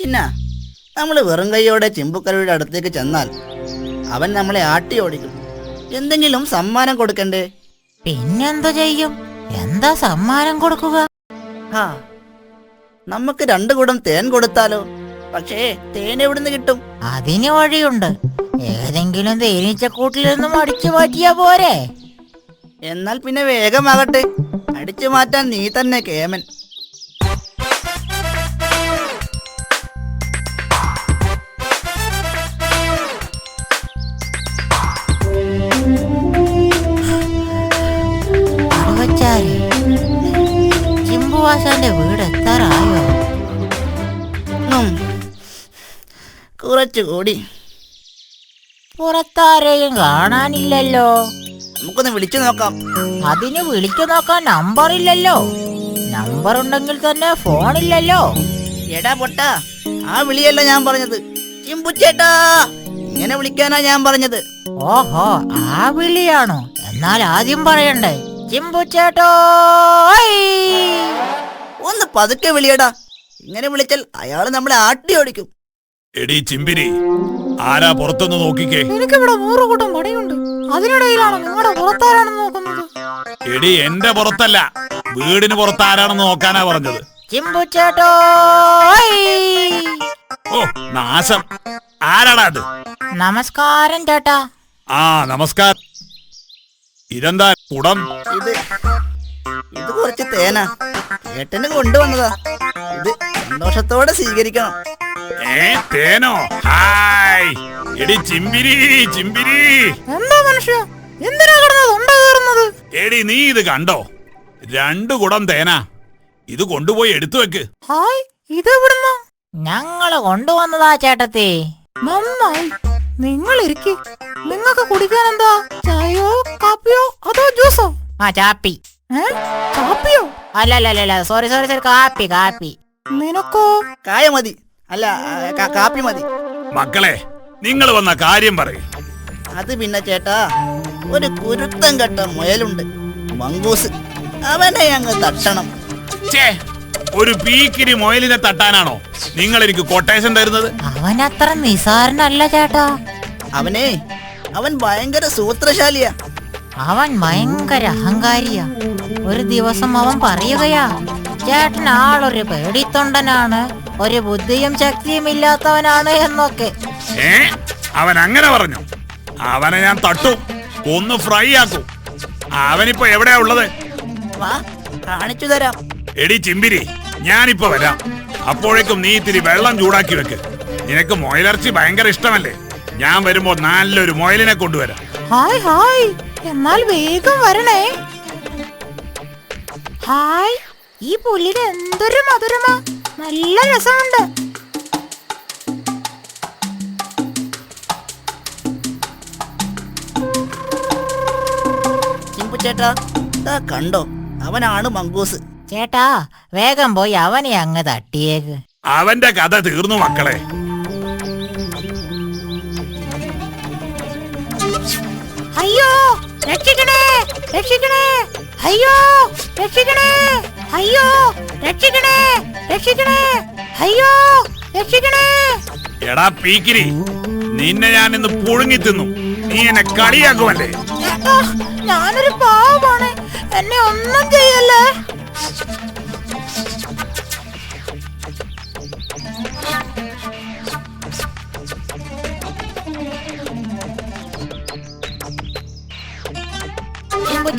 ചിന്ന, നമ്മൾ വെറും കൈയോടെ ചിമ്പുക്കരയുടെ അടുത്തേക്ക് ചെന്നാൽ അവൻ നമ്മളെ ആട്ടി ഓടിക്കും. എന്തെങ്കിലും സമ്മാനം കൊടുക്കണ്ടേ? പിന്നെന്തു ചെയ്യും? എന്താ സമ്മാനം കൊടുക്കുക? ആ, നമുക്ക് 2 കുടം തേൻ കൊടുത്താലോ? പക്ഷേ തേൻ എവിടുന്ന് കിട്ടും? അതിന് വഴിയുണ്ട്. ഏതെങ്കിലും തേനീച്ചക്കൂട്ടിൽ നിന്നും അടിച്ചു മാറ്റിയാ പോരെ? എന്നാൽ പിന്നെ വേഗമാകട്ടെ, അടിച്ചു മാറ്റാൻ നീ തന്നെ കേമൻ. ചിമ്പുവാശാന്റെ വീട് എത്താറായോ? കുറച്ചുകൂടി. പുറത്താരെയും കാണാനില്ലല്ലോ. നമുക്കൊന്ന് വിളിച്ചു നോക്കാം. അതിന് വിളിച്ചു നോക്കാൻ നമ്പറില്ലല്ലോ. നമ്പർ ഉണ്ടെങ്കിൽ തന്നെ ഫോണില്ലല്ലോ. എടാ പൊട്ടാ, ആ വിളിയല്ല ഞാൻ പറഞ്ഞത്. ചിമ്പുച്ചേട്ടാ, ഇങ്ങനെ വിളിക്കാനാ ഞാൻ പറഞ്ഞത്. ഓഹോ, ആ വിളിയാണോ? എന്നാൽ ആദ്യം പറയണ്ടേ ചിമ്പുച്ചേട്ടോ. ഒന്ന് പതുക്കെ വിളിയടാ. ഇങ്ങനെ വിളിച്ചാൽ അയാള് നമ്മളെ ആട്ടി ഓടിക്കും. എടീ ചിമ്പിരി, ആരാ പുറത്തൊന്ന് നോക്കിക്കേ. എനിക്കിവിടെ 100 കൂട്ടം പണിയുണ്ട്. അതിനിടയിലാണ് നിങ്ങളുടെ പുറത്താരാണെന്ന് നോക്കുന്നത്. എടി എന്റെ പുറത്തല്ല, വീടിന് പുറത്ത് ആരാണെന്ന് നോക്കാനാ പറഞ്ഞത്. ചിമ്പുച്ചേട്ടോ. ഓ നാശം, ആരാടാ അത്? നമസ്കാരം ചേട്ടാ. ആ നമസ്കാരം. ഇതെന്താ കുടം? ഇത് കുറച്ച് തേനാ, ഏട്ടന് കൊണ്ടുവന്നതാ. ഇത് സന്തോഷത്തോടെ സ്വീകരിക്കണം. തേനോ? ഹായ് എടി ചിമ്പിരി, ചിമ്പിരി. എന്താ മനുഷ്യ, എന്തിനാ കിടന്നത്? എടി നീ ഇത് കണ്ടോ? 2 കുടം തേനാ. ഇത് കൊണ്ടുപോയി എടുത്തു വെക്ക്. ഹായ്, ഇതെവിടുന്ന? ഞങ്ങള് കൊണ്ടുവന്നതാ ചേട്ടത്തി. നന്നായി, നിങ്ങൾ ഇരിക്കി. നിങ്ങൾക്ക് കുടിക്കാൻ എന്താ? ചായയോ കാപ്പിയോ അതോ ജ്യൂസോ? ആ ചാപ്പി. കാപ്പിയോ? അല്ല, സോറി, കാപ്പി. നിനക്കോ? കായ മതി. അല്ല, കാപ്പി മതി. മക്കളെ, നിങ്ങൾ വന്ന കാര്യം പറയും. അത് പിന്നെ ചേട്ടാ, ഒരു കുരുത്തം കെട്ട മുയലുണ്ട്, മങ്കൂസ്. അവനെ അങ്ങ് തട്ടണം. ഒരു പീക്കിരി മുയലിനെ തട്ടാനാണോ നിങ്ങൾ എനിക്ക് കൊട്ടേഷൻ തരുന്നത്? അവനത്ര നിസാരനല്ല ചേട്ടാ. അവൻ ഭയങ്കര സൂത്രശാലിയാ. അവൻ ഭയങ്കര അഹങ്കാരിയാ. ഒരു ദിവസം അവൻ പറയുകയാ, ചേട്ടൻ ആളൊരു പേടിത്തൊണ്ടനാണ്, ഒരു ബുദ്ധിയും ശക്തിയും ഇല്ലാത്തവനാണ് എന്നൊക്കെ. അവൻ അങ്ങനെ പറഞ്ഞു? അവനെ ഞാൻ തട്ടും, ഒന്ന് ഫ്രൈ ആക്കും. അവനിപ്പോ എവിടെയാ ഉള്ളത്? വാ, കാണിച്ചു തരാം. എടി ചിമ്പിരി, ഞാനിപ്പോ വരാം. അപ്പോഴേക്കും നീ ഇത്തിരി വെള്ളം ചൂടാക്കി വെക്ക്. നിനക്ക് മുയലിറച്ചി ഭയങ്കര ഇഷ്ടമല്ലേ? ഞാൻ വരുമ്പോ നല്ലൊരു മുയലിനെ കൊണ്ടുവരാം. ഹായ്, എന്നാൽ വേഗം വരണേ. ഹായ്, ഈ പുല്ലിന് എന്തൊരു മധുരമാ, നല്ല രസമുണ്ട്. ചിമ്പുച്ചേട്ടാ, കണ്ടോ? അവനാണ് മങ്കൂസ്. ചേട്ടാ, വേഗം പോയി അവനെ അങ്ങ് തട്ടിയേക്ക്. അവന്റെ കഥ തീർന്നു മക്കളെ. അയ്യോ, രക്ഷിക്കണേ, രക്ഷിക്കണേ. അയ്യോ, രക്ഷിക്കണേ. അയ്യോ, രക്ഷിക്കണേ, രക്ഷിക്കണേ. അയ്യോ, രക്ഷിക്കണേ. എടാ പീക്കിരി, നിന്നെ ഞാൻ ഇന്ന് പുഴുങ്ങി തിന്നു. നീ എന്നെ കളിയാക്കുമല്ലേ? ഞാനൊരു പാവമാണ്, എന്നെ ഒന്നും ചെയ്യല്ലേ.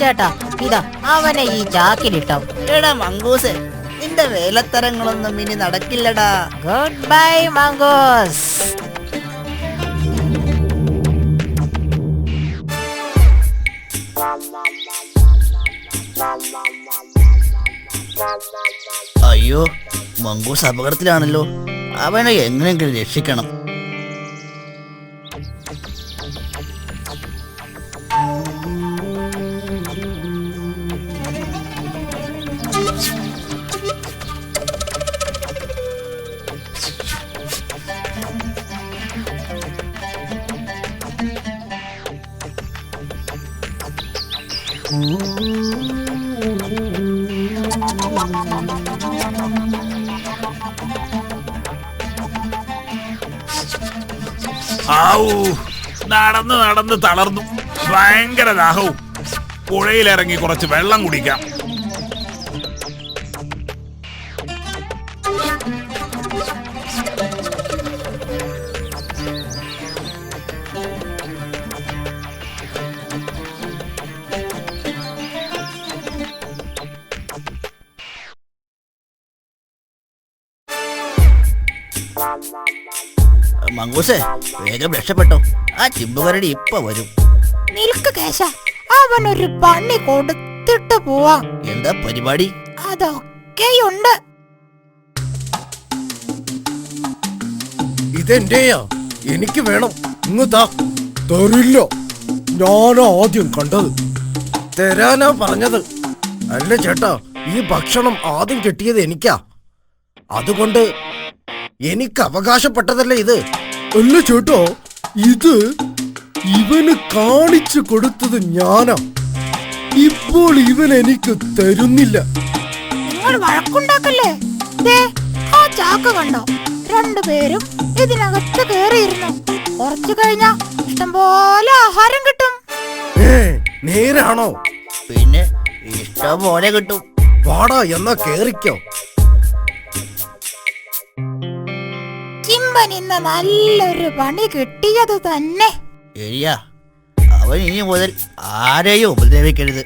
ചേട്ടാ, ഇതാ അവനെ ഈ ചാക്കിലിട്ടോ. എടാ മങ്കൂസ്, നിന്റെ വേലത്തരങ്ങളൊന്നും ഇനി നടക്കില്ലടാ. ഗുഡ് ബൈ മങ്കൂസ്. അയ്യോ, മങ്കൂസ് അപകടത്തിലാണല്ലോ. അവനെ എങ്ങനെയെങ്കിലും രക്ഷിക്കണം. ആവൂ, നടന്ന് നടന്ന് തളർന്നു. ഭയങ്കര ദാഹവും. പുഴയിലിറങ്ങി കുറച്ച് വെള്ളം കുടിക്കാം. മങ്കൂസേ, വേഗം രക്ഷപ്പെട്ടോ. ആ ചിമ്പുകരടി ഇപ്പൊ വരും. നിൽക്ക് കേശ, അവനൊരു പണി കൊടുത്തിട്ട് പോവാം. എന്താ പരിപാടി? അതൊക്കെയുണ്ട്. ഇതെന്റെയാ, എനിക്ക് വേണം. ഇങ്ങ് താ. തരില്ല, ഞാനാ ആദ്യം കണ്ടത്. തരാനാ പറഞ്ഞത്. അല്ല ചേട്ടാ, ഈ ഭക്ഷണം ആദ്യം കിട്ടിയത് എനിക്കാ. അതുകൊണ്ട് എനിക്ക് അവകാശപ്പെട്ടതല്ലേ ഇത്. അല്ല ചേട്ടാ, ഇത് ഇവന് കാണിച്ചു കൊടുത്തത് ഞാനാ. ഇപ്പോൾ ഇവൻ എനിക്ക് തരുന്നില്ല. നിങ്ങൾ വഴക്കുണ്ടാക്കല്ലേ? ദേ, ആ ചാക്ക് കണ്ടോ? രണ്ടുപേരും ഇതിനകത്ത് കേറിയിരുന്നു. കുറച്ചു കഴിഞ്ഞാ ഇഷ്ടംപോലെ ആഹാരം കിട്ടും. നേരാണോ? പിന്നെ ഇഷ്ടം പോലെ കിട്ടും. വാടാ, എന്നാ കേറിക്കോ. ചിമ്പൻ ഇന്ന് നല്ലൊരു പണി കിട്ടിയത് തന്നെ. ശരിയാ, അവൻ ഇനി മുതൽ ആരെയും ഉപദ്രവിക്കരുത്.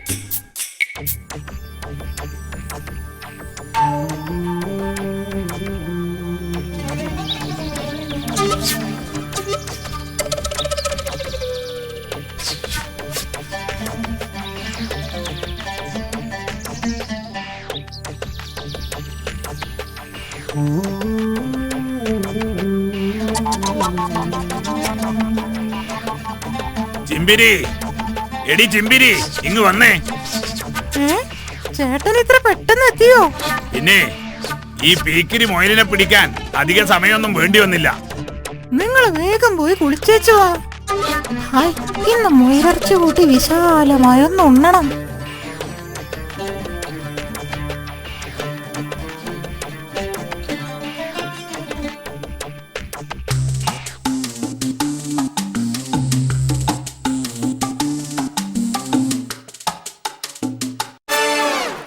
ചിമ്പിരി, എടി ചിമ്പിരി, ഇങ്ങ് വന്നേ. ചേട്ടൻ ഇത്ര പെട്ടെന്ന് എത്തിയോ? പിന്നെ ഈ പീക്കിരി മൊയിലിനെ പിടിക്കാൻ അധിക സമയമൊന്നും വേണ്ടി വന്നില്ല. നിങ്ങൾ വേഗം പോയി കുളിച്ചേച്ചു വാ. ഹായ്, ഇന്ന് മുയലിറച്ചി കൂട്ടി വിശാലമായൊന്ന് ഉണ്ണണം.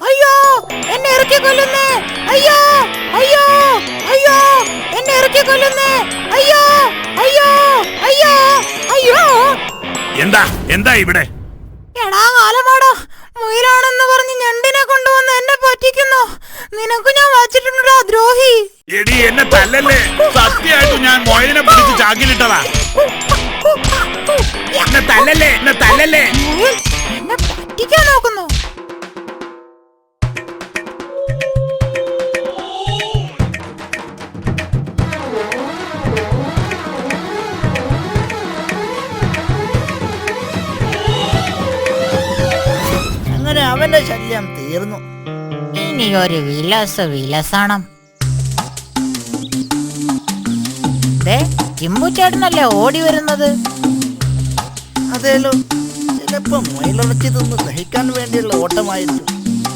അയ്യോ, എന്നെ ഇറക്കി കൊല്ലുന്നേ! അയ്യോ, അയ്യോ, അയ്യോ, എന്നെ ഇറക്കി കൊല്ലുന്നേ! അയ്യോ, അയ്യോ, അയ്യോ, അയ്യോ! എന്താ എന്താ ഇവിടെ? എടാ കാലമാടാ, മുയലാണെന്ന് പറഞ്ഞ് ഞണ്ടിനെ കൊണ്ടുവന്ന് എന്നെ പറ്റിക്കുന്നു. നിനക്ക് ഞാൻ വച്ചിട്ടുണ്ടാ ദ്രോഹി. എടി, എന്നെ തല്ലല്ലേ. സത്യമായിട്ടും ഞാൻ മൊയിലിനെ പിടിച്ച് ചാക്കിലിട്ടതാ. എന്നെ തല്ലല്ലേ, എന്നെ തല്ലല്ലേ. മുയൽ എന്നെ പറ്റിക്കാൻ നോക്കുന്നു. അങ്ങനെ അവന്റെ ശല്യം തീർന്നു. ഇനി ഒരു വിലസണം. ചിമ്പുചേട്ടനല്ലേ ഓടി വരുന്നത്? അതേലോ, ചിലപ്പോ മുയലിറച്ചി തിന്ന് ദഹിക്കാൻ വേണ്ടിയുള്ള ഓട്ടമായിരിക്കും.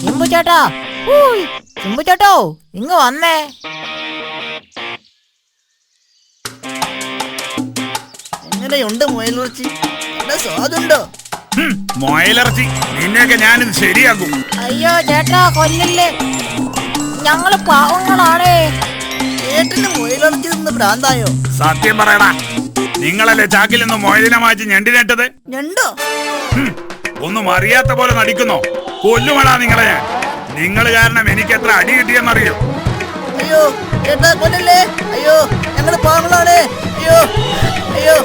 ചിമ്പുചേട്ടാ, ചിമ്പുചേട്ടോ, ഇങ്ങ് വന്നേ. എങ്ങനെയുണ്ട് മുയലിറച്ചി? നല്ല സ്വാദുണ്ടോ? മൊയിലിറച്ചി, നിന്നെയൊക്കെ ഞാനിത് ശരിയാക്കും. അയ്യോ ചേട്ടാ, കൊല്ലില്ലേ, ഞങ്ങള് പാവങ്ങളാണേ. ചേട്ടന് മുയലിറച്ചി തിന്ന് ഭ്രാന്തായോ? സത്യം പറയടാ, നിങ്ങളല്ലേ ചാക്കിൽ നിന്ന് മൊയിലിനെ മാറ്റി ഞണ്ടിനെട്ടത്? ഞണ്ടോ? ഒന്നും അറിയാത്ത പോലെ നടിക്കുന്നോ? കൊല്ലുമടാ നിങ്ങളെ ഞാൻ. നിങ്ങൾ കാരണം എനിക്ക് എത്ര അടി കിട്ടിയെന്നറിയോ? അയ്യോ ചേട്ടാ, കൊല്ലല്ലേ. അയ്യോ, ഞങ്ങള് പാവങ്ങളാണ്. അയ്യോ, അയ്യോ.